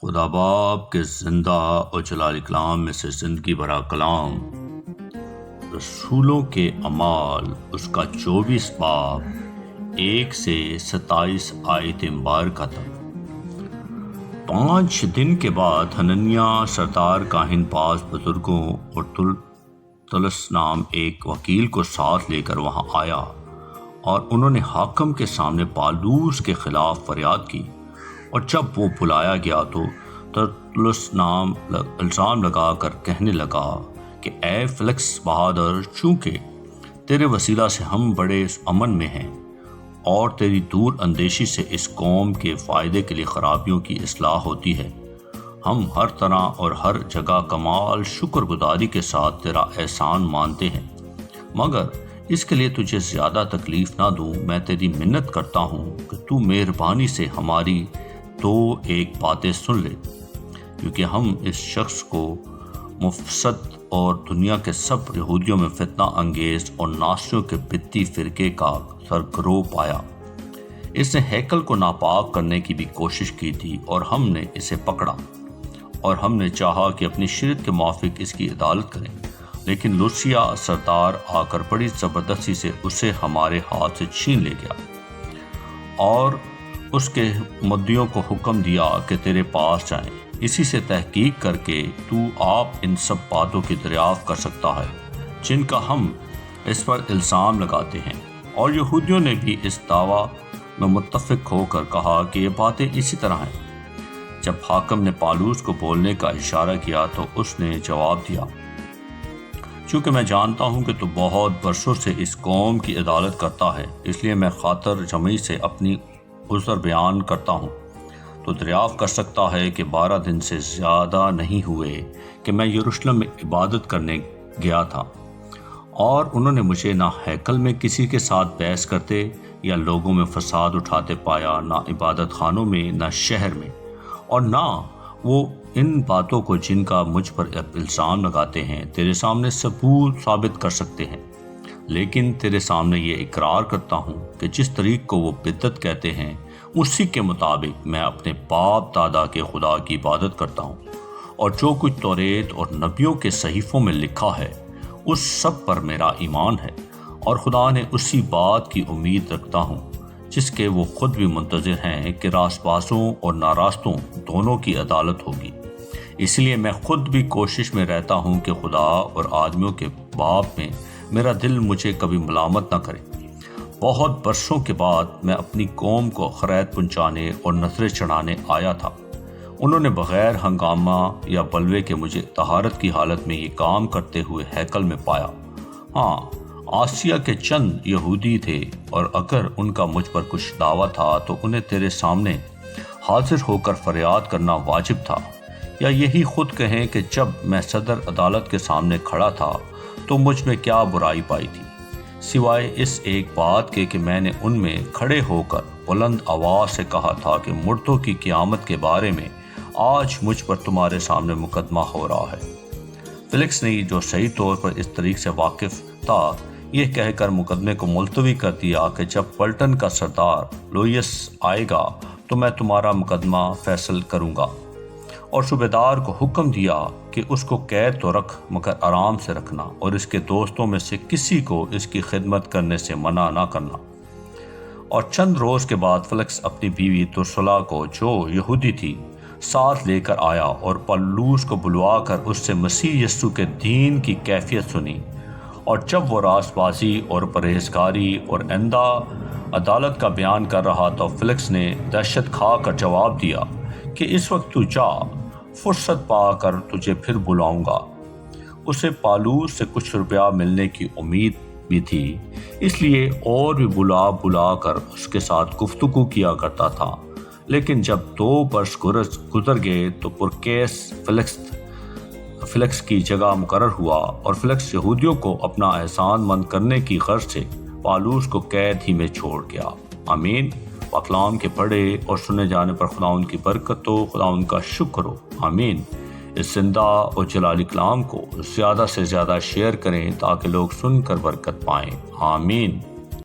خدا باپ کے زندہ اور جلال کلام میں سے زندگی بھرا کلام، رسولوں کے اعمال اس کا 24 باب 1 سے 27 آیت مبارکہ تک۔ 5 دن کے بعد حننیہ سردار کاہن پاس بزرگوں اور تلس نام ایک وکیل کو ساتھ لے کر وہاں آیا، اور انہوں نے حاکم کے سامنے پالوس کے خلاف فریاد کی۔ اور جب وہ بلایا گیا تو ترتلس نام الزام لگا کر کہنے لگا کہ اے فیلکس بہادر، چونکہ تیرے وسیلہ سے ہم بڑے امن میں ہیں اور تیری دور اندیشی سے اس قوم کے فائدے کے لیے خرابیوں کی اصلاح ہوتی ہے، ہم ہر طرح اور ہر جگہ کمال شکر گزاری کے ساتھ تیرا احسان مانتے ہیں، مگر اس کے لیے تجھے زیادہ تکلیف نہ دوں، میں تیری منت کرتا ہوں کہ تو مہربانی سے ہماری ایک باتیں سن لے، کیونکہ ہم اس شخص کو مفسد اور دنیا کے سب یہودیوں میں فتنہ انگیز اور ناصریوں کے بدتی فرقے کا سرگرو پایا۔ اس نے ہیکل کو ناپاک کرنے کی بھی کوشش کی تھی، اور ہم نے اسے پکڑا اور ہم نے چاہا کہ اپنی شریعت کے موافق اس کی عدالت کریں، لیکن لوسیا سردار آ کر بڑی زبردستی سے اسے ہمارے ہاتھ سے چھین لے گیا، اور اس کے مدعیوں کو حکم دیا کہ تیرے پاس جائیں، اسی سے تحقیق کر کے تو آپ ان سب باتوں کی دریافت کر سکتا ہے جن کا ہم اس پر الزام لگاتے ہیں۔ اور یہودیوں نے بھی اس دعویٰ میں متفق ہو کر کہا کہ یہ باتیں اسی طرح ہیں۔ جب حاکم نے پالوس کو بولنے کا اشارہ کیا تو اس نے جواب دیا، چونکہ میں جانتا ہوں کہ تو بہت برسوں سے اس قوم کی عدالت کرتا ہے، اس لیے میں خاطر جمعی سے اپنی عذر بیان کرتا ہوں، تو دریافت کر سکتا ہے کہ 12 دن سے زیادہ نہیں ہوئے کہ میں یروشلم میں عبادت کرنے گیا تھا، اور انہوں نے مجھے نہ ہیکل میں کسی کے ساتھ بحث کرتے یا لوگوں میں فساد اٹھاتے پایا، نہ عبادت خانوں میں، نہ شہر میں، اور نہ وہ ان باتوں کو جن کا مجھ پر الزام لگاتے ہیں تیرے سامنے ثبوت ثابت کر سکتے ہیں، لیکن تیرے سامنے یہ اقرار کرتا ہوں کہ جس طریق کو وہ بدعت کہتے ہیں اسی کے مطابق میں اپنے باپ دادا کے خدا کی عبادت کرتا ہوں، اور جو کچھ توریت اور نبیوں کے صحیفوں میں لکھا ہے اس سب پر میرا ایمان ہے، اور خدا نے اسی بات کی امید رکھتا ہوں جس کے وہ خود بھی منتظر ہیں کہ راست بازوں اور ناراستوں دونوں کی عدالت ہوگی۔ اس لیے میں خود بھی کوشش میں رہتا ہوں کہ خدا اور آدمیوں کے باپ میں میرا دل مجھے کبھی ملامت نہ کرے۔ بہت برسوں کے بعد میں اپنی قوم کو خیرات پہنچانے اور نذریں چڑھانے آیا تھا، انہوں نے بغیر ہنگامہ یا بلوے کے مجھے طہارت کی حالت میں یہ کام کرتے ہوئے ہیکل میں پایا۔ ہاں، آسیا کے چند یہودی تھے، اور اگر ان کا مجھ پر کچھ دعویٰ تھا تو انہیں تیرے سامنے حاضر ہو کر فریاد کرنا واجب تھا، یا یہی خود کہیں کہ جب میں صدر عدالت کے سامنے کھڑا تھا تو مجھ میں کیا برائی پائی تھی، سوائے اس ایک بات کے کہ میں نے ان میں کھڑے ہو کر بلند آواز سے کہا تھا کہ مردوں کی قیامت کے بارے میں آج مجھ پر تمہارے سامنے مقدمہ ہو رہا ہے۔ فیلکس نے جو صحیح طور پر اس طریق سے واقف تھا یہ کہہ کر مقدمے کو ملتوی کر دیا کہ جب پلٹن کا سردار لوئیس آئے گا تو میں تمہارا مقدمہ فیصل کروں گا، اور صوبیدار کو حکم دیا کہ اس کو قید تو رکھ مگر آرام سے رکھنا، اور اس کے دوستوں میں سے کسی کو اس کی خدمت کرنے سے منع نہ کرنا۔ اور چند روز کے بعد فیلکس اپنی بیوی ترسلا کو جو یہودی تھی ساتھ لے کر آیا، اور پالوس کو بلوا کر اس سے مسیح یسوع کے دین کی کیفیت سنی، اور جب وہ راست بازی اور پرہیزگاری اور آئندہ عدالت کا بیان کر رہا تو فیلکس نے دہشت کھا کر جواب دیا کہ اس وقت تو جا، فرصت پا کر تجھے پھر بلاؤں گا۔ اسے پالوس سے کچھ روپیہ ملنے کی امید بھی تھی، اس لیے اور بھی بلا کر اس کے ساتھ گفتگو کیا کرتا تھا، لیکن جب 2 برس گزر گئے تو پرکیس فیلکس کی جگہ مقرر ہوا، اور فیلکس یہودیوں کو اپنا احسان مند کرنے کی غرض سے پالوس کو قید ہی میں چھوڑ گیا۔ آمین۔ کلام کے پڑھے اور سنے جانے پر خدا ان کی برکت ہو، خدا ان کا شکر ہو۔ آمین۔ اس زندہ اور جلالی کلام کو زیادہ سے زیادہ شیئر کریں تاکہ لوگ سن کر برکت پائیں۔ آمین۔